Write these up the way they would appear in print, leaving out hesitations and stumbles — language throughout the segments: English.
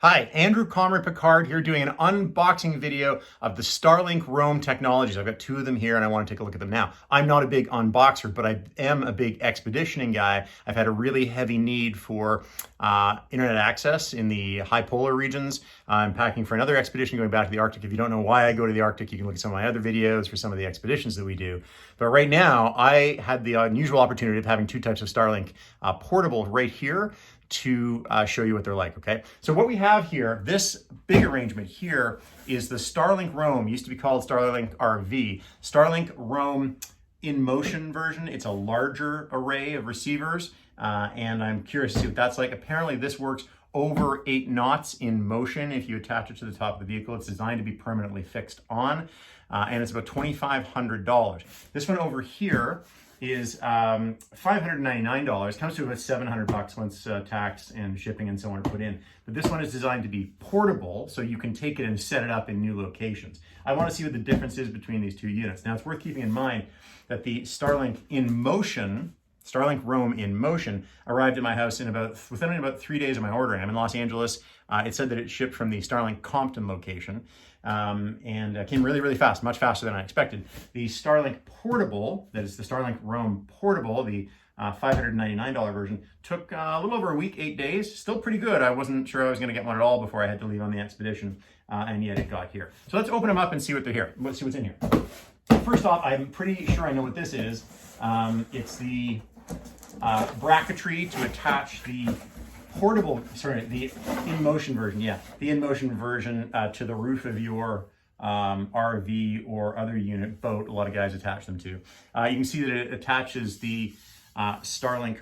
Hi, Andrew Comrade Picard here doing an unboxing video of the Starlink Roam technologies. I've got two of them here and I want to take a look at them now. I'm not a big unboxer, but I am a big expeditioning guy. I've had a really heavy need for internet access in the high polar regions. I'm packing for another expedition going back to the Arctic. If you don't know why I go to the Arctic, you can look at some of my other videos for some of the expeditions that we do. But right now, I had the unusual opportunity of having two types of Starlink portable right here to show you what they're like, okay? So what we have here, this big arrangement here is the Starlink Roam, used to be called Starlink RV. Starlink Roam in motion version. It's a larger array of receivers, and I'm curious to see what that's like. Apparently this works over 8 knots in motion if you attach it to the top of the vehicle. It's designed to be permanently fixed on, and it's about $2,500. This one over here is $599, comes to about $700 once tax and shipping and so on are put in. But this one is designed to be portable, so you can take it and set it up in new locations. I want to see what the difference is between these two units. Now, it's worth keeping in mind that the Starlink Roam in motion arrived at my house within about 3 days of my ordering. I'm in Los Angeles. It said that it shipped from the Starlink Compton location and came really, really fast, much faster than I expected. The Starlink Portable, that is the Starlink Roam Portable, the $599 version, took a little over a week, 8 days. Still pretty good. I wasn't sure I was going to get one at all before I had to leave on the expedition, and yet it got here. So let's open them up and see what they're here. Let's see what's in here. First off, I'm pretty sure I know what this is. It's the bracketry to attach the the in-motion version, the in-motion version to the roof of your RV or other unit, boat. A lot of guys attach them to. You can see that it attaches the Starlink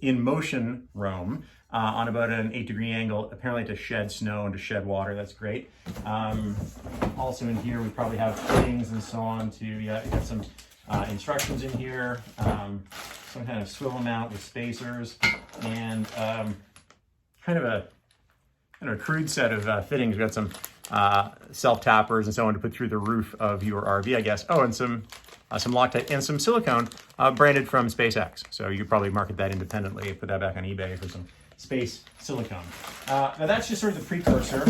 in-motion Roam on about an 8-degree angle, apparently to shed snow and to shed water. That's great. Also in here, we probably have fittings and so on to, we got some instructions in here, some kind of swivel mount with spacers, and kind of a crude set of fittings. We've got some self-tappers and so on to put through the roof of your RV, I guess. Oh, and some Loctite and some silicone branded from SpaceX. So you could probably market that independently, put that back on eBay for some space silicone. Now that's just sort of the precursor.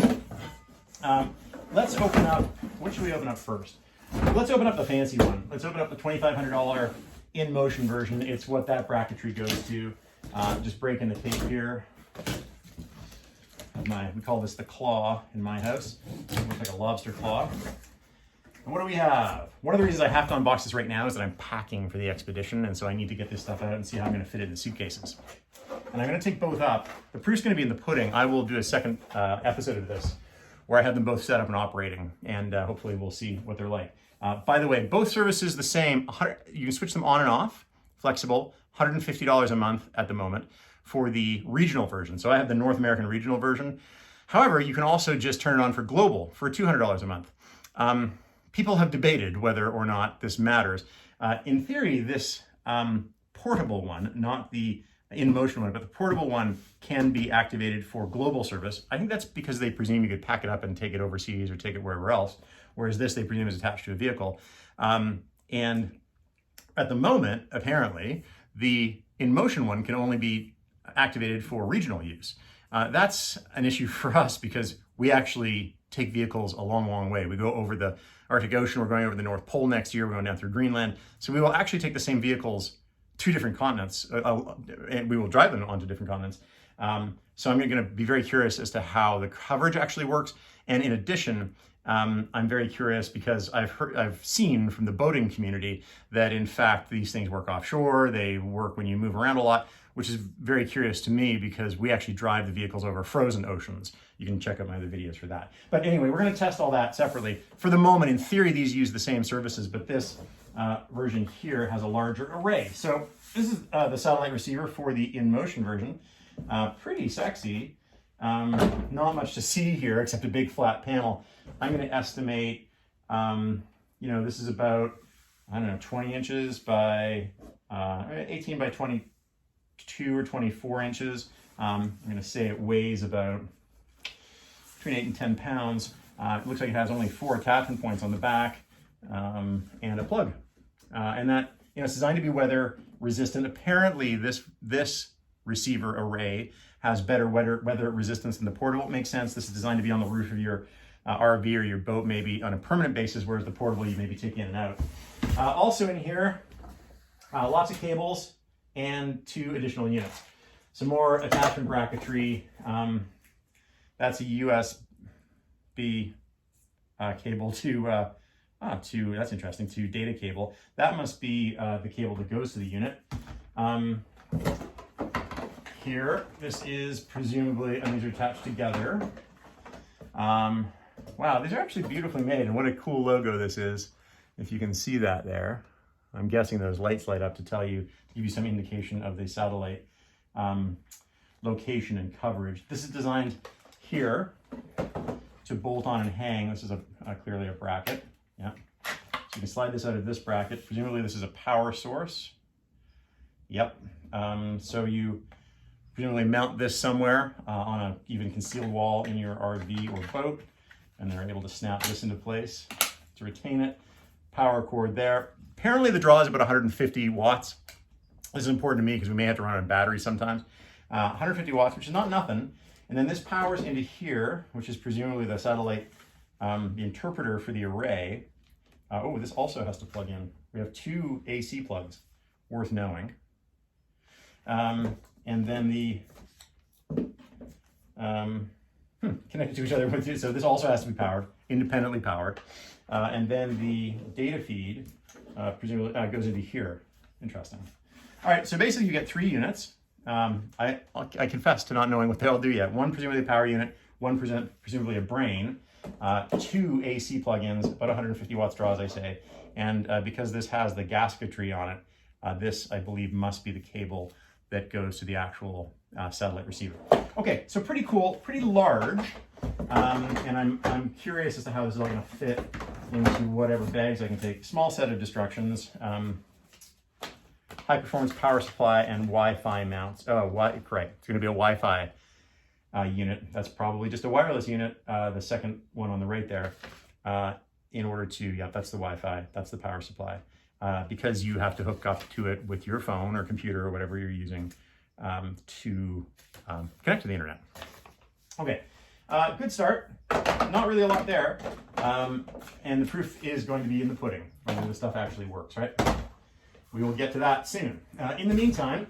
Let's open up, what should we open up first? Let's open up the fancy one. Let's open up the $2,500 in-motion version. It's what that bracketry goes to. Just breaking the tape here. We call this the claw in my house. It looks like a lobster claw. And what do we have? One of the reasons I have to unbox this right now is that I'm packing for the expedition, and so I need to get this stuff out and see how I'm going to fit it in suitcases. And I'm going to take both up. The proof's going to be in the pudding. I will do a second episode of this where I have them both set up and operating, and hopefully we'll see what they're like. By the way, both services the same. You can switch them on and off, flexible, $150 a month at the moment for the regional version. So I have the North American regional version. However, you can also just turn it on for global for $200 a month. People have debated whether or not this matters. In theory, this portable one, not the in-motion one, but the portable one can be activated for global service. I think that's because they presume you could pack it up and take it overseas or take it wherever else, whereas this they presume is attached to a vehicle. And at the moment, apparently, the in-motion one can only be activated for regional use. That's an issue for us because we actually take vehicles a long, long way. We go over the Arctic Ocean, we're going over the North Pole next year, we're going down through Greenland. So we will actually take the same vehicles to different continents, and we will drive them onto different continents. So I'm going to be very curious as to how the coverage actually works. And in addition, I'm very curious because I've seen from the boating community that in fact these things work offshore. They work when you move around a lot, which is very curious to me because we actually drive the vehicles over frozen oceans. You can check out my other videos for that. But anyway, we're going to test all that separately. For the moment, in theory, these use the same services, but this version here has a larger array. So this is the satellite receiver for the in-motion version. Pretty sexy. Not much to see here except a big flat panel. I'm going to estimate, this is about, 20 inches by 18 by 22 or 24 inches. I'm going to say it weighs about between 8 and 10 pounds. It looks like it has only 4 attachment points on the back and a plug. And that, it's designed to be weather resistant. Apparently this receiver array has better weather resistance than the portable. It makes sense. This is designed to be on the roof of your RV or your boat maybe on a permanent basis, whereas the portable you maybe take in and out. Also in here, lots of cables and 2 additional units. Some more attachment bracketry. That's a USB cable to that's interesting, to data cable. That must be the cable that goes to the unit. Here, this is presumably, and these are attached together. Wow, these are actually beautifully made, and what a cool logo this is, if you can see that there. I'm guessing those lights light up to give you some indication of the satellite location and coverage. This is designed here to bolt on and hang. This is clearly a bracket. Yeah. So you can slide this out of this bracket. Presumably this is a power source. Yep. So you presumably mount this somewhere on a even concealed wall in your RV or boat, and they're able to snap this into place to retain it. Power cord there. Apparently the draw is about 150 watts. This is important to me because we may have to run on batteries sometimes. 150 watts, which is not nothing. And then this powers into here, which is presumably the satellite, the interpreter for the array. Oh, this also has to plug in. We have 2 AC plugs, worth knowing. And then the connected to each other with it. So this also has to be powered, independently powered. And then the data feed presumably goes into here. Interesting. All right, so basically you get 3 units. I confess to not knowing what they all do yet. One presumably a power unit, one presumably a brain, 2 AC plugins, about 150 watts draw, as I say. And because this has the gasketry on it, this, I believe, must be the cable that goes to the actual satellite receiver. Okay, so pretty cool, pretty large. And I'm curious as to how this is all gonna fit into whatever bags I can take. Small set of instructions. High performance power supply and Wi-Fi mounts. Oh, correct. It's going to be a Wi-Fi unit. That's probably just a wireless unit. The second one on the right there. In order to, yeah, that's the Wi-Fi. That's the power supply. Because you have to hook up to it with your phone or computer or whatever you're using to connect to the internet. Okay, good start. Not really a lot there. And the proof is going to be in the pudding, whether this stuff actually works, right? We will get to that soon. In the meantime,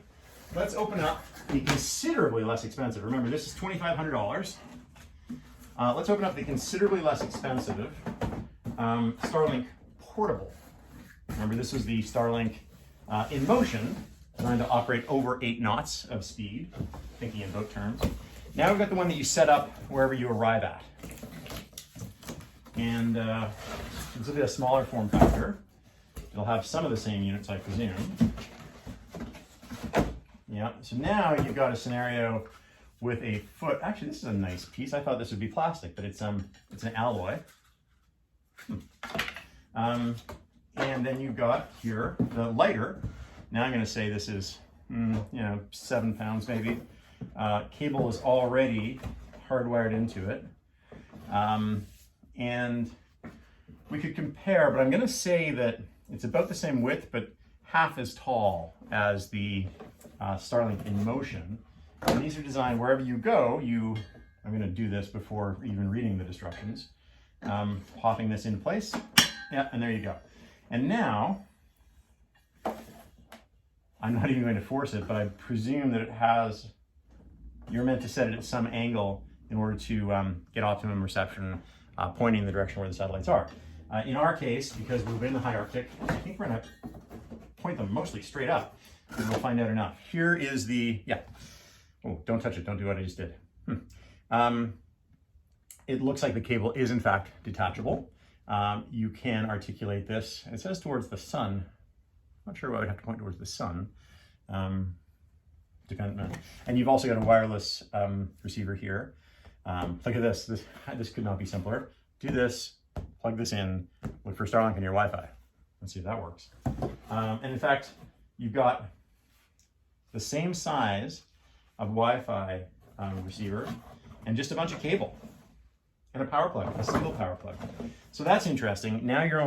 let's open up the considerably less expensive. Remember, this is $2,500. Let's open up the considerably less expensive Starlink portable. Remember, this is the Starlink in motion, designed to operate over 8 knots of speed, thinking in boat terms. Now we've got the one that you set up wherever you arrive at. And this will be a smaller form factor. It'll have some of the same units, I presume. Yeah, so now you've got a scenario with a foot. Actually, this is a nice piece. I thought this would be plastic, but it's an alloy. And then you've got here the lighter. Now I'm going to say this is, 7 pounds maybe. Cable is already hardwired into it. And we could compare, but I'm going to say that it's about the same width, but half as tall as the Starlink in motion. And these are designed wherever you go, I'm going to do this before even reading the instructions. Popping this into place. Yeah, and there you go. And now, I'm not even going to force it, but I presume that you're meant to set it at some angle in order to get optimum reception, pointing in the direction where the satellites are. In our case, because we're in the high Arctic, I think we're going to point them mostly straight up, and we'll find out enough. Here is the, oh, don't touch it, don't do what I just did. It looks like the cable is in fact detachable. You can articulate this, and it says towards the sun. I'm not sure why I would have to point towards the sun. And you've also got a wireless receiver here. Look at this. This could not be simpler. Do this. Plug this in, look for Starlink in your Wi-Fi. Let's see if that works. And in fact, you've got the same size of Wi-Fi receiver and just a bunch of cable and a power plug, a single power plug. So that's interesting. Now you're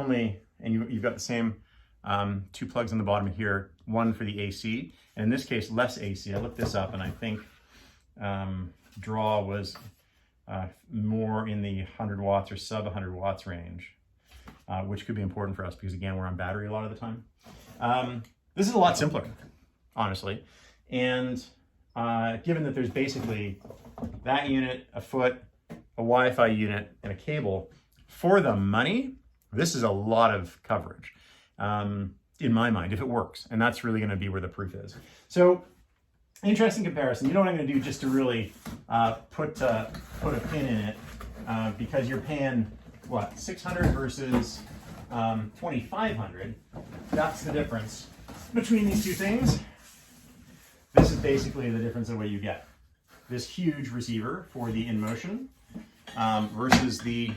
you've got the same 2 plugs on the bottom here, one for the AC, and in this case, less AC. I looked this up and I think draw was more in the 100 watts or sub 100 watts range, which could be important for us because, again, we're on battery a lot of the time. This is a lot simpler, honestly. And given that there's basically that unit, a foot, a Wi-Fi unit, and a cable, for the money, this is a lot of coverage, in my mind, if it works. And that's really going to be where the proof is. So, interesting comparison. You know what I'm going to do just to really put a pin in it, because you're paying, what, 600 versus 2,500. That's the difference between these two things. This is basically the difference of what you get. This huge receiver for the InMotion versus the,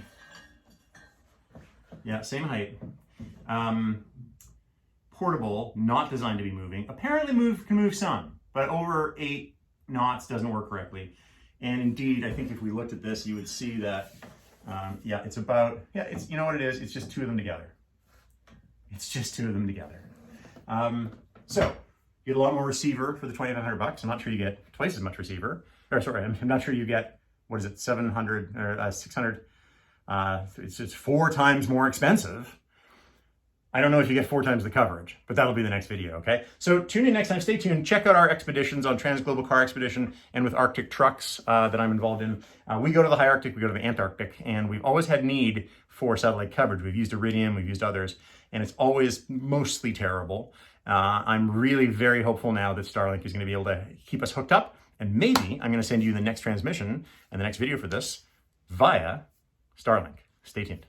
same height. Portable, not designed to be moving. Apparently can move some, but over 8 knots doesn't work correctly. And indeed, I think if we looked at this, you would see that, it's about, it's, you know what it is? It's just 2 of them together. It's just 2 of them together. So, you get a lot more receiver for the $2,500. I'm not sure you get twice as much receiver. Or sorry, I'm not sure you get, what is it, 700 or 600. It's 4 times more expensive. I don't know if you get 4 times the coverage, but that'll be the next video, okay? So tune in next time. Stay tuned. Check out our expeditions on Trans-Global Car Expedition and with Arctic Trucks that I'm involved in. We go to the high Arctic, we go to the Antarctic, and we've always had need for satellite coverage. We've used Iridium, we've used others, and it's always mostly terrible. I'm really very hopeful now that Starlink is going to be able to keep us hooked up, and maybe I'm going to send you the next transmission and the next video for this via Starlink. Stay tuned.